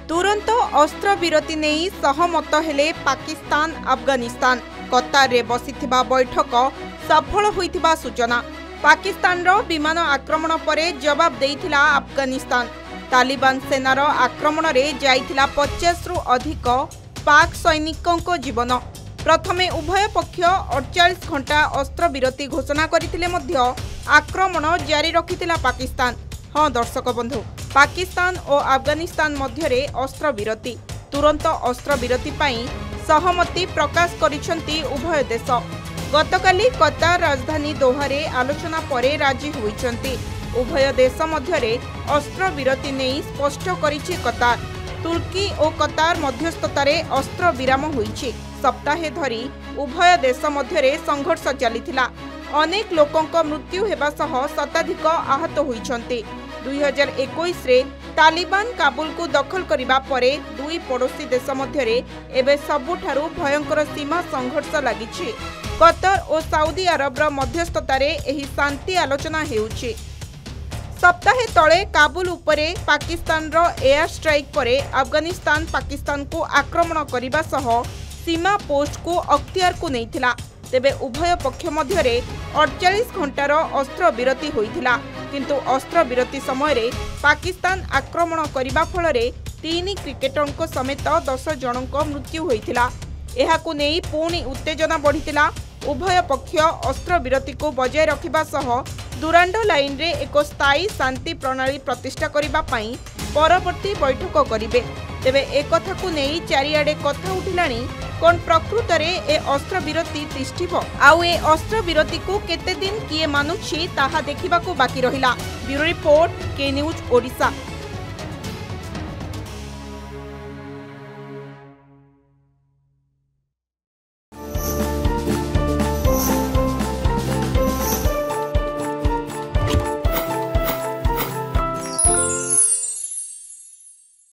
तुरंत अस्त्र विरति नहीं सहमत हेले पाकिस्तान अफगानिस्तान। कतार रे बसिथिबा बैठक सफल होइथिबा सूचना। पाकिस्तान रो विमान आक्रमण परे जवाब देइथिला अफगानिस्तान। तालिबान सेनार आक्रमण रे जाइथिला 50 रु अधिक पाक सैनिकों जीवन। प्रथमे उभय पक्ष 48 घंटा अस्त्र विरति घोषणा करथिले मध्य आक्रमण जारी रखिथिला पाकिस्तान। हाँ दर्शक बंधु, पाकिस्तान और अफगानिस्तान मध्यरे अस्त्र विरति तुरंत अस्त्र विरति पाई सहमति प्रकाश करिसेंती उभय देश। गतकाली कतार राजधानी दोहारे आलोचना परे राजी होइचंती। उभय देश मध्यरे अस्त्र विरति नहीं स्पष्ट करिछि कतार। तुर्की और कतार मध्यस्थतारे अस्त्र विराम होइछि। सप्ताहे धरी उभय देश मध्यरे संघर्ष चलिथिला। अनेक लोकंक मृत्यु हेबा सह शताधिक आहत होइछंती। 2021 रे तालिबान काबुल को दखल करिबा परे दुई पड़ोसी देश मध्यरे एबे सबुठारु भयंकर सीमा संघर्ष लागिछि। कतर और सऊदी अरबर मध्यस्थतारे एही शांति आलोचना हेउछि। सप्ताहे तले काबुल उपरे पाकिस्तान रो एयर स्ट्राइक परे अफगानिस्तान पाकिस्तान को आक्रमण करिबा सह सीमा पोस्ट को अख्तियार को नैथिला। तेबे उभय पक्ष मध्यरे 48 घंटार अस्त्र विरति होइथिला। किंतु अस्त्र विरति समय रे पाकिस्तान आक्रमण करिबा फलरे 3 क्रिकेटरक समेत 10 जनक मृत्यु होइथिला। एहाकु नेई पुणी उत्तेजना बढ़िथिला। उभय पक्ष अस्त्र विरति को बजाय रखिबा सह दुरांडो लाइन रे एक स्थायी शांति प्रणाली प्रतिष्ठा करिबा पई परवर्ती बैठक करिवे। तेबे ए कथा को नेई चारिआडे कथा उठिलाणी। कोन प्रकृत रे ए अस्त्र विरति तिष्ठिबो आउ ए अस्त्र विरति को केते दिन किए मानुछि ताहा देखिबाकू बाकी रहिला। ब्यूरो रिपोर्ट, के न्यूज ओडिशा।